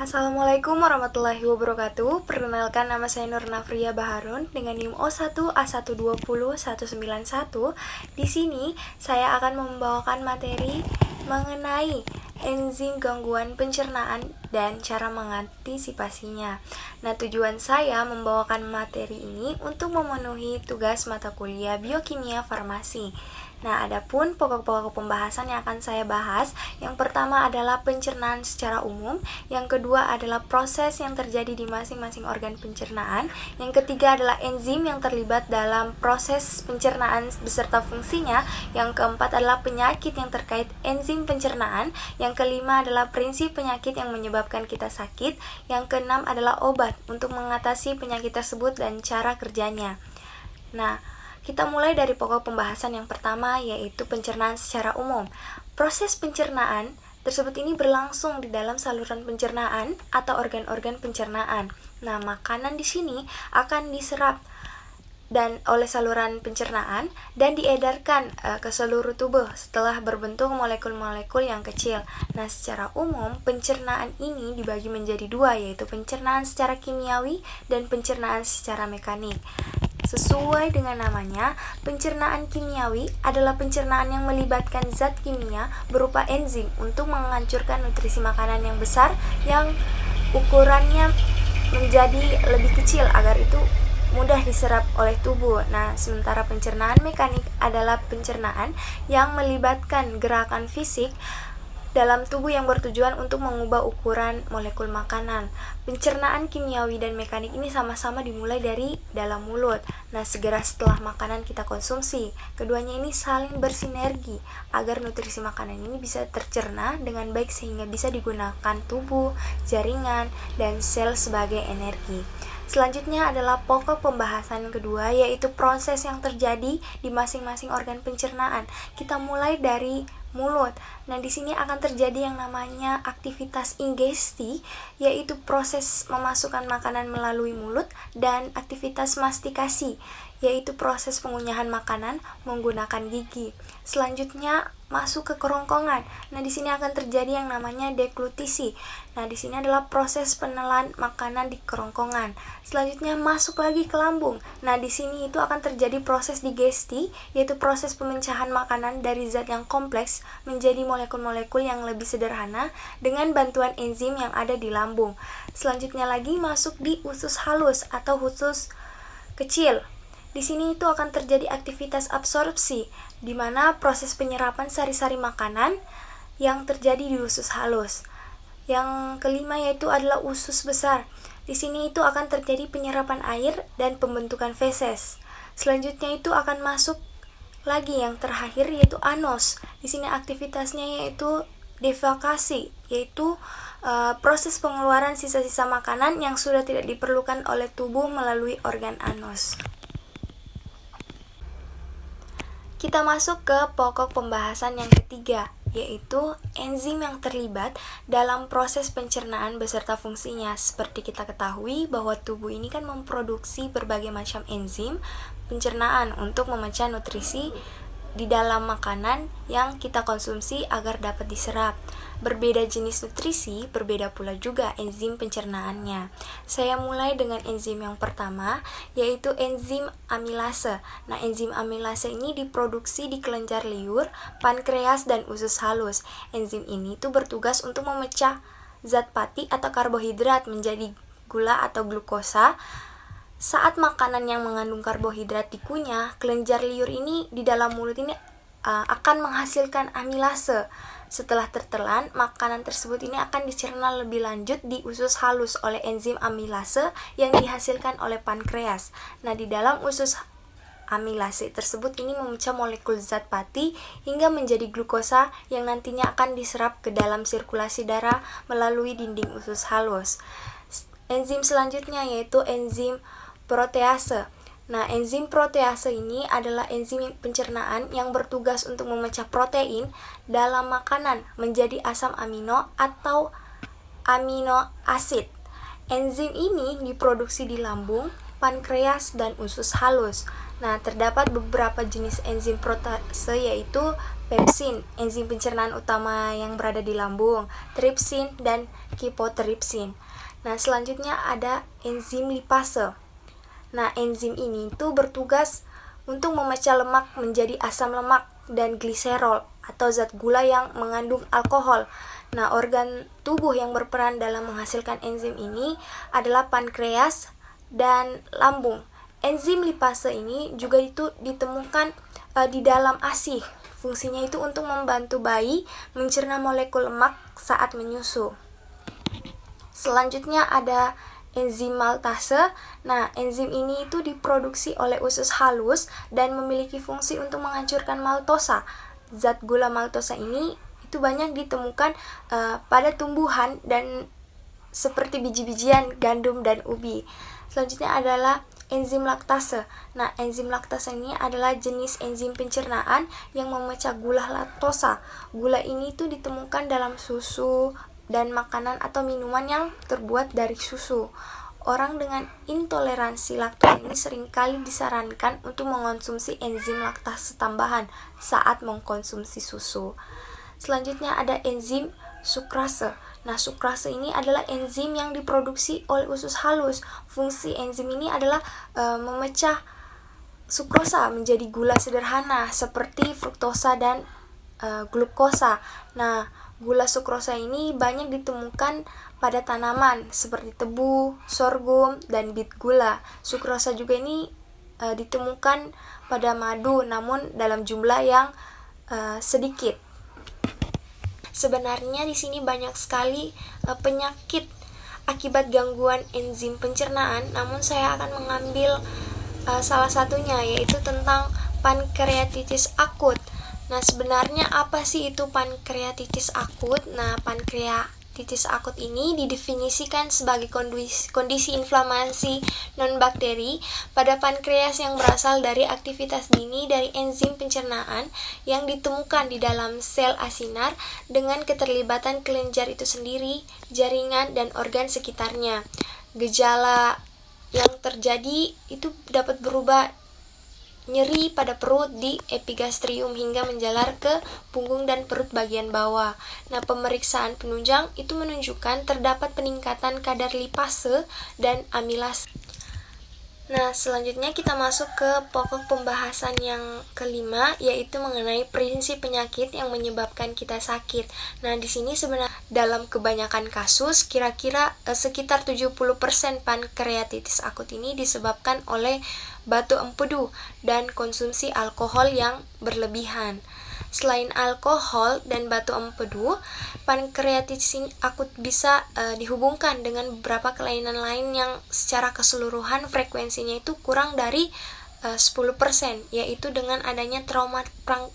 Assalamualaikum warahmatullahi wabarakatuh. Perkenalkan, nama saya Nur Nafria Baharun dengan NIM O1A120191. Di sini saya akan membawakan materi mengenai enzim gangguan pencernaan dan cara mengantisipasinya. Nah, tujuan saya membawakan materi ini untuk memenuhi tugas mata kuliah biokimia farmasi. Nah, adapun pokok-pokok pembahasan yang akan saya bahas, yang pertama adalah pencernaan secara umum, yang kedua adalah proses yang terjadi di masing-masing organ pencernaan, yang ketiga adalah enzim yang terlibat dalam proses pencernaan beserta fungsinya, yang keempat adalah penyakit yang terkait enzim pencernaan, yang kelima adalah prinsip penyakit yang menyebabkan kita sakit, yang keenam adalah obat untuk mengatasi penyakit tersebut dan cara kerjanya. Nah, kita mulai dari pokok pembahasan yang pertama, yaitu pencernaan secara umum. Proses pencernaan tersebut ini berlangsung di dalam saluran pencernaan atau organ-organ pencernaan. Nah, makanan di sini akan diserap dan oleh saluran pencernaan dan diedarkan ke seluruh tubuh setelah berbentuk molekul-molekul yang kecil. Nah, secara umum pencernaan ini dibagi menjadi dua, yaitu pencernaan secara kimiawi dan pencernaan secara mekanik. Sesuai dengan namanya, pencernaan kimiawi adalah pencernaan yang melibatkan zat kimia berupa enzim untuk menghancurkan nutrisi makanan yang besar yang ukurannya menjadi lebih kecil agar itu mudah diserap oleh tubuh. Nah, sementara pencernaan mekanik adalah pencernaan yang melibatkan gerakan fisik dalam tubuh yang bertujuan untuk mengubah ukuran molekul makanan. Pencernaan kimiawi dan mekanik ini sama-sama dimulai dari dalam mulut. Nah, segera setelah makanan kita konsumsi, keduanya ini saling bersinergi agar nutrisi makanan ini bisa tercerna dengan baik sehingga bisa digunakan tubuh, jaringan, dan sel sebagai energi. Selanjutnya adalah pokok pembahasan kedua, yaitu proses yang terjadi di masing-masing organ pencernaan. Kita mulai dari mulut. Nah, di sini akan terjadi yang namanya aktivitas ingesti, yaitu proses memasukkan makanan melalui mulut, dan aktivitas mastikasi, yaitu proses pengunyahan makanan menggunakan gigi. Selanjutnya masuk ke kerongkongan. Nah, di sini akan terjadi yang namanya deglutisi. Nah, di sini adalah proses penelan makanan di kerongkongan. Selanjutnya masuk lagi ke lambung. Nah, di sini itu akan terjadi proses digesti, yaitu proses pemecahan makanan dari zat yang kompleks menjadi molekul-molekul yang lebih sederhana dengan bantuan enzim yang ada di lambung. Selanjutnya lagi masuk di usus halus atau usus kecil. Di sini itu akan terjadi aktivitas absorpsi, di mana proses penyerapan sari-sari makanan yang terjadi di usus halus. Yang kelima yaitu adalah usus besar. Di sini itu akan terjadi penyerapan air dan pembentukan feses. Selanjutnya itu akan masuk lagi yang terakhir yaitu anus. Di sini aktivitasnya yaitu defekasi, yaitu proses pengeluaran sisa-sisa makanan yang sudah tidak diperlukan oleh tubuh melalui organ anus. Kita masuk ke pokok pembahasan yang ketiga, yaitu enzim yang terlibat dalam proses pencernaan beserta fungsinya. Seperti kita ketahui bahwa tubuh ini kan memproduksi berbagai macam enzim pencernaan untuk memecah nutrisi di dalam makanan yang kita konsumsi agar dapat diserap. Berbeda jenis nutrisi, berbeda pula juga enzim pencernaannya. Saya mulai dengan enzim yang pertama, yaitu enzim amilase. Nah, enzim amilase ini diproduksi di kelenjar liur, pankreas, dan usus halus. Enzim ini tuh bertugas untuk memecah zat pati atau karbohidrat menjadi gula atau glukosa. Saat makanan yang mengandung karbohidrat dikunyah, kelenjar liur ini di dalam mulut ini akan menghasilkan amilase. Setelah tertelan, makanan tersebut ini akan dicerna lebih lanjut di usus halus oleh enzim amilase yang dihasilkan oleh pankreas. Nah, di dalam usus amilase tersebut ini memecah molekul zat pati hingga menjadi glukosa yang nantinya akan diserap ke dalam sirkulasi darah melalui dinding usus halus. Enzim selanjutnya yaitu enzim protease. Nah, enzim protease ini adalah enzim pencernaan yang bertugas untuk memecah protein dalam makanan menjadi asam amino atau amino asid. Enzim ini diproduksi di lambung, pankreas, dan usus halus. Nah, terdapat beberapa jenis enzim protase yaitu pepsin, enzim pencernaan utama yang berada di lambung, tripsin, dan kipotripsin. Nah, selanjutnya ada enzim lipase. Nah, enzim ini tuh bertugas untuk memecah lemak menjadi asam lemak dan gliserol atau zat gula yang mengandung alkohol. Nah, organ tubuh yang berperan dalam menghasilkan enzim ini adalah pankreas dan lambung. Enzim lipase ini juga itu ditemukan di dalam ASI. Fungsinya itu untuk membantu bayi mencerna molekul lemak saat menyusu. Selanjutnya ada enzim maltase. Nah, enzim ini itu diproduksi oleh usus halus dan memiliki fungsi untuk menghancurkan maltosa. Zat gula maltosa ini itu banyak ditemukan pada tumbuhan dan seperti biji-bijian, gandum, dan ubi. Selanjutnya adalah enzim laktase. Nah, enzim laktase ini adalah jenis enzim pencernaan yang memecah gula laktosa. Gula ini tuh ditemukan dalam susu dan makanan atau minuman yang terbuat dari susu. Orang dengan intoleransi laktosa ini seringkali disarankan untuk mengonsumsi enzim laktase tambahan saat mengkonsumsi susu. Selanjutnya ada enzim sukrase. Nah, sukrase ini adalah enzim yang diproduksi oleh usus halus. Fungsi enzim ini adalah memecah sukrosa menjadi gula sederhana seperti fruktosa dan glukosa. Nah, gula sukrosa ini banyak ditemukan pada tanaman seperti tebu, sorghum, dan bit gula. Sukrosa juga ini ditemukan pada madu, namun dalam jumlah yang sedikit. Sebenarnya di sini banyak sekali penyakit akibat gangguan enzim pencernaan, namun saya akan mengambil salah satunya, yaitu tentang pankreatitis akut. Nah, sebenarnya apa sih itu pankreatitis akut? Nah, pankreatitis akut ini didefinisikan sebagai kondisi inflamasi non-bakteri pada pankreas yang berasal dari aktivitas dini dari enzim pencernaan yang ditemukan di dalam sel asinar dengan keterlibatan kelenjar itu sendiri, jaringan, dan organ sekitarnya. Gejala yang terjadi itu dapat berubah nyeri pada perut di epigastrium hingga menjalar ke punggung dan perut bagian bawah. Nah, pemeriksaan penunjang itu menunjukkan terdapat peningkatan kadar lipase dan amilase. Nah, selanjutnya kita masuk ke pokok pembahasan yang kelima, yaitu mengenai prinsip penyakit yang menyebabkan kita sakit. Nah, di sini sebenarnya dalam kebanyakan kasus, kira-kira sekitar 70% pankreatitis akut ini disebabkan oleh batu empedu dan konsumsi alkohol yang berlebihan. Selain alkohol dan batu empedu, pankreatitis akut bisa dihubungkan dengan beberapa kelainan lain yang secara keseluruhan frekuensinya itu kurang dari 10%, yaitu dengan adanya trauma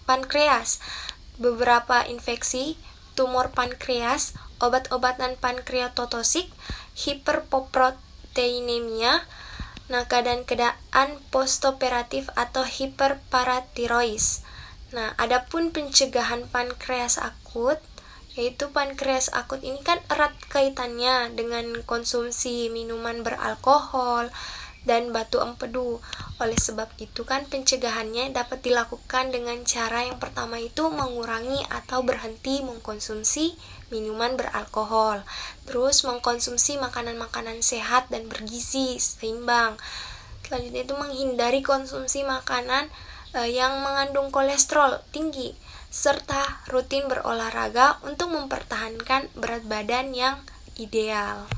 pankreas, beberapa infeksi, tumor pankreas, obat-obatan pankreatotosik, hiperpoproteinemia, nah keadaan postoperatif atau hiperparatirois. Nah, adapun pencegahan pankreas akut, yaitu pankreas akut ini kan erat kaitannya dengan konsumsi minuman beralkohol dan batu empedu. Oleh sebab itu kan pencegahannya dapat dilakukan dengan cara yang pertama itu mengurangi atau berhenti mengkonsumsi minuman beralkohol. Terus mengkonsumsi makanan-makanan sehat dan bergizi seimbang. Selanjutnya itu menghindari konsumsi makanan yang mengandung kolesterol tinggi, serta rutin berolahraga untuk mempertahankan berat badan yang ideal.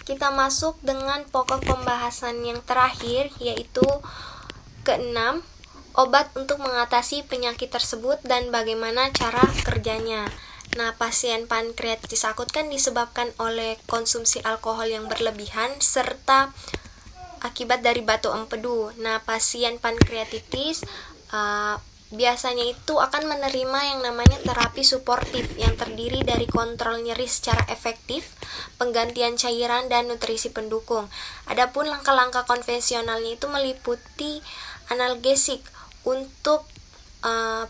Kita masuk dengan pokok pembahasan yang terakhir, yaitu keenam, obat untuk mengatasi penyakit tersebut dan bagaimana cara kerjanya. Nah, pasien pankreatitis akut kan disebabkan oleh konsumsi alkohol yang berlebihan serta akibat dari batu empedu. Nah, pasien pankreatitis biasanya itu akan menerima yang namanya terapi suportif yang terdiri dari kontrol nyeri secara efektif, penggantian cairan, dan nutrisi pendukung. Adapun langkah-langkah konvensionalnya itu meliputi analgesik untuk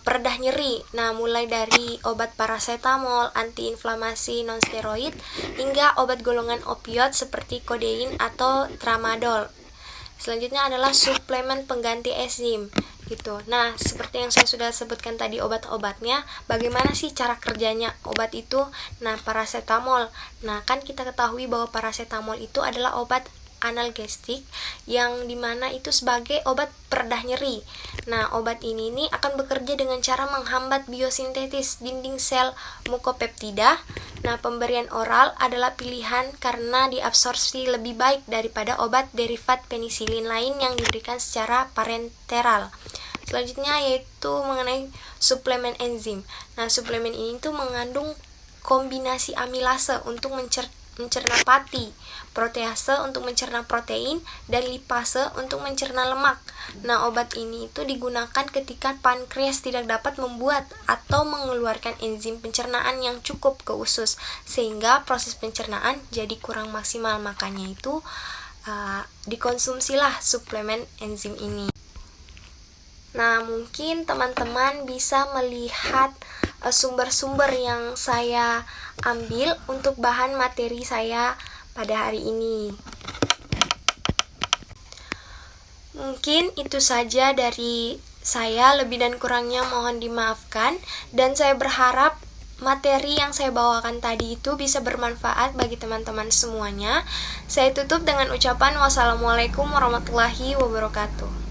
peredah nyeri. Nah, mulai dari obat paracetamol, antiinflamasi nonsteroid, hingga obat golongan opioid seperti kodein atau tramadol. Selanjutnya adalah suplemen pengganti enzim gitu. Nah, seperti yang saya sudah sebutkan tadi obat-obatnya, bagaimana sih cara kerjanya obat itu? Nah, paracetamol. Nah, kan kita ketahui bahwa paracetamol itu adalah obat analgesik yang dimana itu sebagai obat peredah nyeri. Nah, obat ini nih akan bekerja dengan cara menghambat biosintesis dinding sel mukopeptida. Nah, pemberian oral adalah pilihan karena diabsorpsi lebih baik daripada obat derivat penisilin lain yang diberikan secara parenteral. Selanjutnya yaitu mengenai suplemen enzim. Nah, suplemen ini tuh mengandung kombinasi amilase untuk mencerna pati, protease untuk mencerna protein, dan lipase untuk mencerna lemak. Nah, obat ini itu digunakan ketika pankreas tidak dapat membuat atau mengeluarkan enzim pencernaan yang cukup ke usus, sehingga proses pencernaan jadi kurang maksimal. Makanya itu dikonsumsilah suplemen enzim ini. Nah, mungkin teman-teman bisa melihat sumber-sumber yang saya ambil untuk bahan materi saya pada hari ini. Mungkin itu saja dari saya, lebih dan kurangnya mohon dimaafkan, dan saya berharap materi yang saya bawakan tadi itu bisa bermanfaat bagi teman-teman semuanya. Saya tutup dengan ucapan wassalamualaikum warahmatullahi wabarakatuh.